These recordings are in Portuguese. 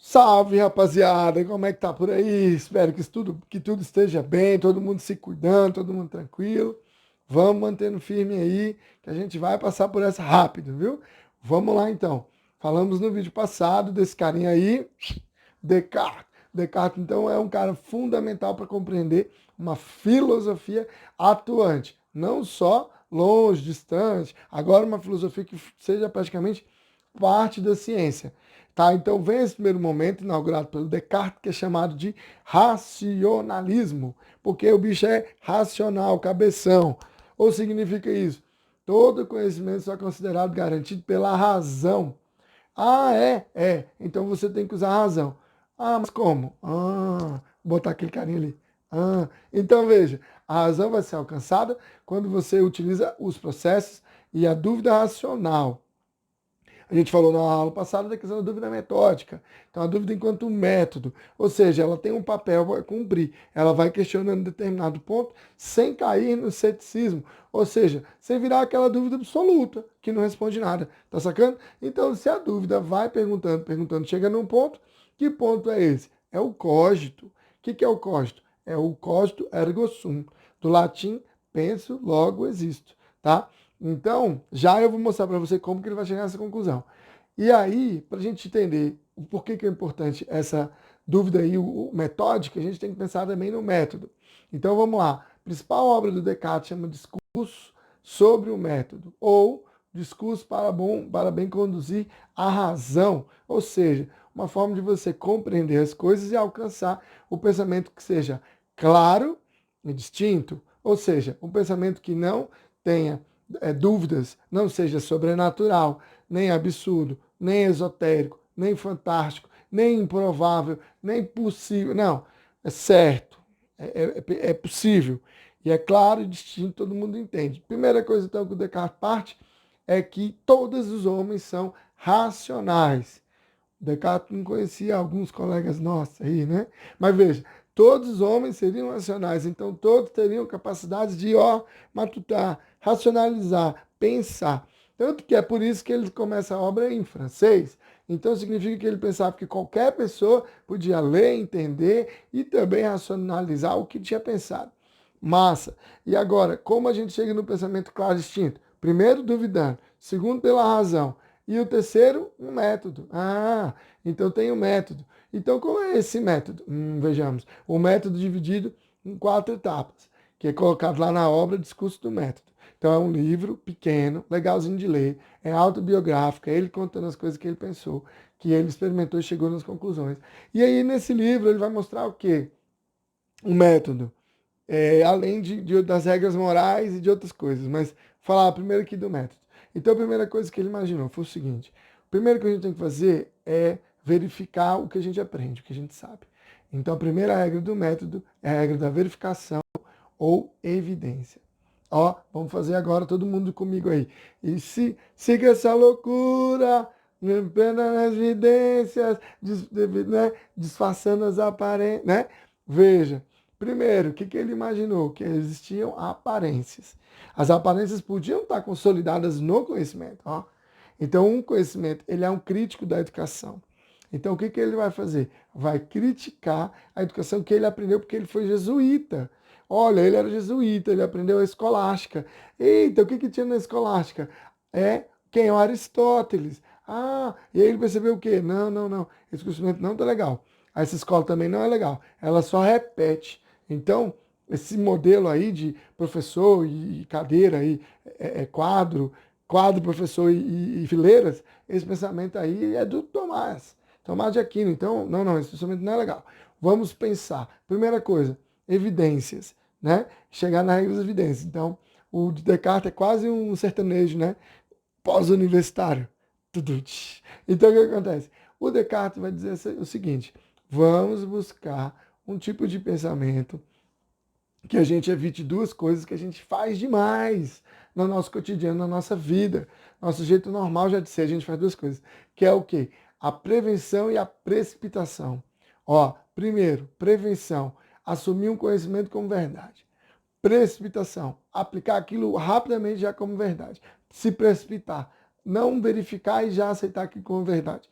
Salve, rapaziada! Como é que tá por aí? Espero que tudo esteja bem, todo mundo se cuidando, todo mundo tranquilo. Vamos mantendo firme aí, que a gente vai passar por essa rápido, viu? Vamos lá então. Falamos no vídeo passado desse carinha aí, Descartes. Descartes, então, é um cara fundamental para compreender uma filosofia atuante, não só longe, distante, agora uma filosofia que seja praticamente parte da ciência. Tá? Então vem esse primeiro momento, inaugurado pelo Descartes, que é chamado de racionalismo, porque o bicho é racional, cabeção. Ou significa isso? Todo conhecimento só é considerado garantido pela razão. Ah, é? É. Então você tem que usar a razão. Ah, mas como? Ah, botar aquele carinha ali. Ah, então veja, a razão vai ser alcançada quando você utiliza os processos e a dúvida racional. A gente falou na aula passada da questão da dúvida metódica. Então, a dúvida enquanto método, ou seja, ela tem um papel a cumprir. Ela vai questionando determinado ponto sem cair no ceticismo, ou seja, sem virar aquela dúvida absoluta que não responde nada. Tá sacando? Então, se a dúvida vai perguntando, perguntando, chega num ponto, que ponto é esse? É o cogito. O que é o cogito? É o cogito ergo sum. Do latim, penso, logo existo. Tá? Então, já eu vou mostrar para você como que ele vai chegar nessa conclusão. E aí, para a gente entender o porquê que é importante essa dúvida aí, o metódica, a gente tem que pensar também no método. Então, vamos lá. A principal obra do Descartes chama Discurso sobre o Método, ou Discurso para bem conduzir a razão, ou seja, uma forma de você compreender as coisas e alcançar o pensamento que seja claro e distinto, ou seja, um pensamento que não tenha dúvidas, não seja sobrenatural, nem absurdo, nem esotérico, nem fantástico, nem improvável, nem possível. Não, é certo, é possível. E é claro e distinto, todo mundo entende. Primeira coisa, então, que o Descartes parte é que todos os homens são racionais. Descartes não conhecia alguns colegas nossos aí, né? Mas veja, todos os homens seriam racionais, então todos teriam capacidade de, matutar, racionalizar, pensar. Tanto que é por isso que ele começa a obra em francês. Então significa que ele pensava que qualquer pessoa podia ler, entender e também racionalizar o que tinha pensado. Massa. E agora, como a gente chega no pensamento claro e distinto? Primeiro, duvidando. Segundo, pela razão. E o terceiro, um método. Ah, então tem um método. Então, qual é esse método? Vejamos. O método dividido em 4 etapas, que é colocado lá na obra Discurso do Método. Então, é um livro pequeno, legalzinho de ler, é autobiográfico, é ele contando as coisas que ele pensou, que ele experimentou e chegou nas conclusões. E aí, nesse livro, ele vai mostrar o quê? O método. Além das regras morais e de outras coisas, mas falar primeiro aqui do método. Então a primeira coisa que ele imaginou foi o seguinte: o primeiro que a gente tem que fazer é verificar o que a gente aprende, o que a gente sabe. Então a primeira regra do método é a regra da verificação ou evidência. Ó, vamos fazer agora todo mundo comigo aí. E se siga essa loucura, as evidências, né, disfarçando as aparências, né? Veja, primeiro, o que ele imaginou? Que existiam aparências. As aparências podiam estar consolidadas no conhecimento. Ó. Então, um conhecimento, ele é um crítico da educação. Então, o que ele vai fazer? Vai criticar a educação que ele aprendeu porque ele foi jesuíta. Olha, ele era jesuíta, ele aprendeu a escolástica. Eita, o que tinha na escolástica? Quem? O Aristóteles. Ah, e aí ele percebeu o quê? Não, não, não. Esse conhecimento não tá legal. Essa escola também não é legal. Ela só repete. Então, esse modelo aí de professor e cadeira aí, quadro, professor e fileiras, esse pensamento aí é do Tomás de Aquino. Então, não, não, esse pensamento não é legal. Vamos pensar. Primeira coisa, evidências, né? Chegar na regra das evidências. Então, o Descartes é quase um sertanejo, né? Pós-universitário. Então, o que acontece? O Descartes vai dizer o seguinte: vamos buscar um tipo de pensamento que a gente evite duas coisas que a gente faz demais no nosso cotidiano, na nossa vida. Nosso jeito normal já de ser, a gente faz duas coisas. Que é o quê? A prevenção e a precipitação. Ó, primeiro, prevenção. Assumir um conhecimento como verdade. Precipitação. Aplicar aquilo rapidamente já como verdade. Se precipitar. Não verificar e já aceitar aquilo como verdade.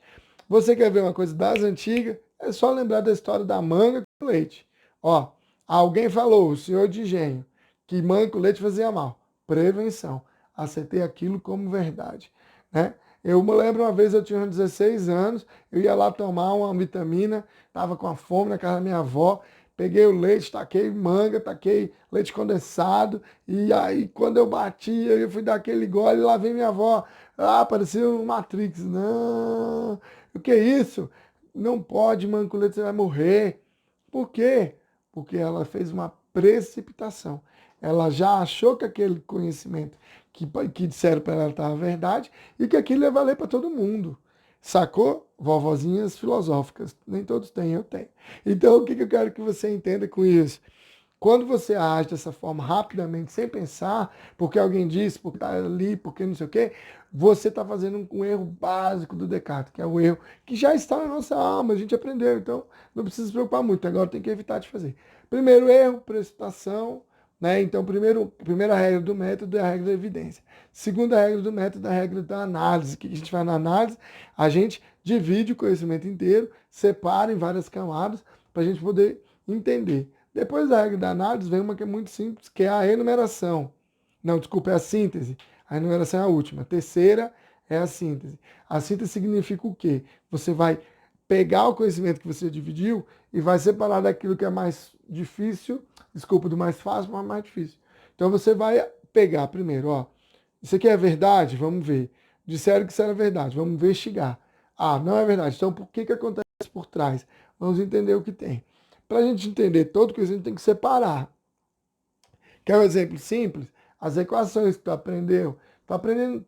Você quer ver uma coisa das antigas? É só lembrar da história da manga com leite. Ó, alguém falou, o senhor de engenho, que manga com leite fazia mal. Prevenção. Aceitei aquilo como verdade, né? Eu me lembro uma vez, eu tinha uns 16 anos, eu ia lá tomar uma vitamina, tava com a fome na casa da minha avó, peguei o leite, taquei manga, taquei leite condensado, e aí quando eu bati, eu fui dar aquele gole, lá vem minha avó, ah, parecia um Matrix. Não, o que é isso? Não pode, manculeta, você vai morrer. Por quê? Porque ela fez uma precipitação. Ela já achou que aquele conhecimento que disseram para ela estava verdade e que aquilo ia valer para todo mundo. Sacou? Vovozinhas filosóficas. Nem todos têm, eu tenho. Então, o que eu quero que você entenda com isso? Quando você age dessa forma rapidamente, sem pensar, porque alguém disse, porque está ali, porque não sei o quê, você está fazendo um erro básico do Descartes, que é o erro que já está na nossa alma, a gente aprendeu, então não precisa se preocupar muito, agora tem que evitar de fazer. Primeiro erro, precipitação, né? Então, primeira regra do método é a regra da evidência. Segunda regra do método é a regra da análise. O que a gente faz na análise? A gente divide o conhecimento inteiro, separa em várias camadas, para a gente poder entender. Depois da regra da análise vem uma que é muito simples, que é a enumeração. Não, desculpa, é a síntese. A enumeração é a última. A terceira é a síntese. A síntese significa o quê? Você vai pegar o conhecimento que você dividiu e vai separar daquilo que é mais difícil, desculpa, do mais fácil para o mais difícil. Então você vai pegar primeiro, ó, isso aqui é verdade? Vamos ver. Disseram que isso era verdade, vamos investigar. Ah, não é verdade. Então por que acontece por trás? Vamos entender o que tem. Para a gente entender todo o que a gente tem que separar. Quer um exemplo simples? As equações que tu aprendeu.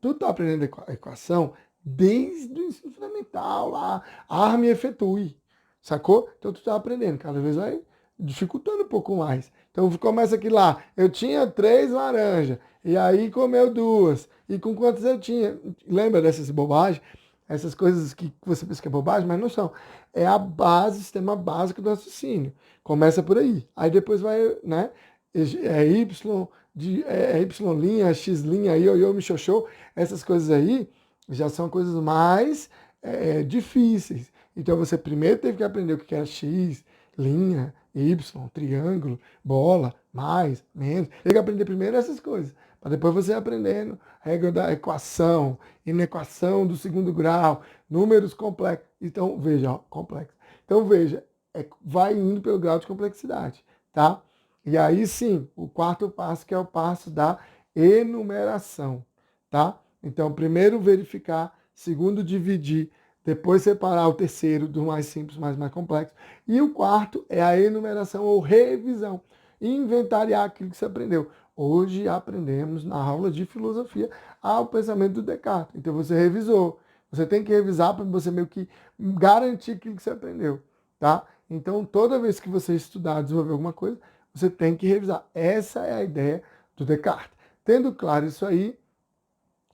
Tu tá aprendendo equação desde o ensino fundamental lá. Arme e efetue. Sacou? Então tu tá aprendendo. Cada vez vai dificultando um pouco mais. Então começa aqui lá. Eu tinha 3 laranjas. E aí comeu 2. E com quantas eu tinha? Lembra dessas bobagens? Essas coisas que você pensa que é bobagem, mas não são. É a base, o sistema básico do raciocínio. Começa por aí. Aí depois vai, né? Y, Y', X', ioiô, michiochô, essas coisas aí já são coisas mais difíceis. Então você primeiro teve que aprender o que era X, linha, Y, triângulo, bola, mais, menos. Teve que aprender primeiro essas coisas, para depois você aprendendo regra da equação, inequação do segundo grau, números complexos. Então, veja, ó, complexo. Então, veja, vai indo pelo grau de complexidade, tá? E aí sim, o quarto passo, que é o passo da enumeração, tá? Então, primeiro verificar, segundo dividir, depois separar o terceiro do mais simples, mais complexo. E o quarto é a enumeração ou revisão, inventariar aquilo que você aprendeu. Hoje aprendemos na aula de filosofia ao pensamento do Descartes. Então você revisou. Você tem que revisar para você meio que garantir aquilo que você aprendeu, tá? Então toda vez que você estudar, desenvolver alguma coisa, você tem que revisar. Essa é a ideia do Descartes. Tendo claro isso aí,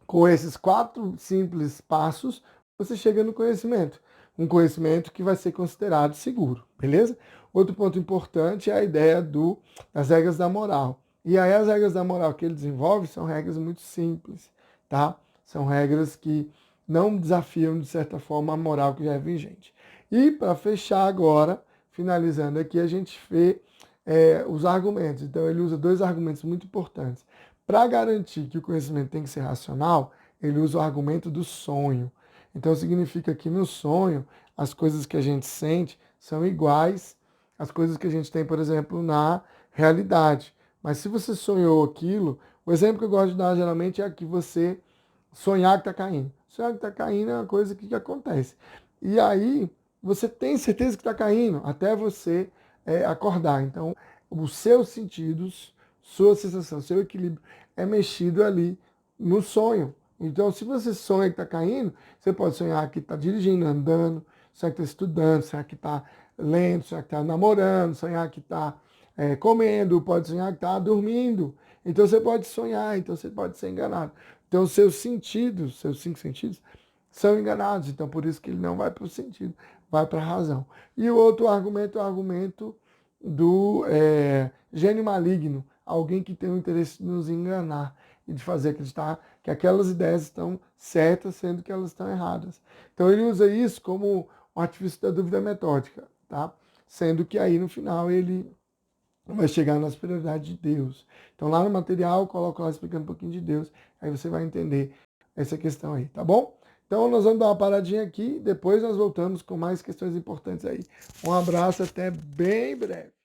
com esses 4 simples passos, você chega no conhecimento. Um conhecimento que vai ser considerado seguro, beleza? Outro ponto importante é a ideia das regras da moral. E aí as regras da moral que ele desenvolve são regras muito simples, tá? São regras que não desafiam, de certa forma, a moral que já é vigente. E para fechar agora, finalizando aqui, a gente vê os argumentos. Então ele usa 2 argumentos muito importantes. Para garantir que o conhecimento tem que ser racional, ele usa o argumento do sonho. Então significa que no sonho, as coisas que a gente sente são iguais às coisas que a gente tem, por exemplo, na realidade. Mas se você sonhou aquilo, o exemplo que eu gosto de dar geralmente é que você sonhar que está caindo. Sonhar que está caindo é uma coisa que acontece. E aí, você tem certeza que está caindo até você acordar. Então, os seus sentidos, sua sensação, seu equilíbrio é mexido ali no sonho. Então, se você sonha que está caindo, você pode sonhar que está dirigindo, andando, sonhar que está estudando, sonhar que está lendo, sonhar que está namorando, sonhar que está comendo, pode sonhar que está dormindo. Então, você pode sonhar, então você pode ser enganado. Então, seus sentidos, seus 5 sentidos, são enganados. Então, por isso que ele não vai para o sentido, vai para a razão. E o outro argumento é o argumento do gênio maligno, alguém que tem o interesse de nos enganar e de fazer acreditar que aquelas ideias estão certas, sendo que elas estão erradas. Então ele usa isso como um artifício da dúvida metódica, tá? Sendo que aí no final ele vai chegar na superioridade de Deus. Então lá no material eu coloco lá explicando um pouquinho de Deus, aí você vai entender essa questão aí, tá bom? Então nós vamos dar uma paradinha aqui, depois nós voltamos com mais questões importantes aí. Um abraço, até bem breve.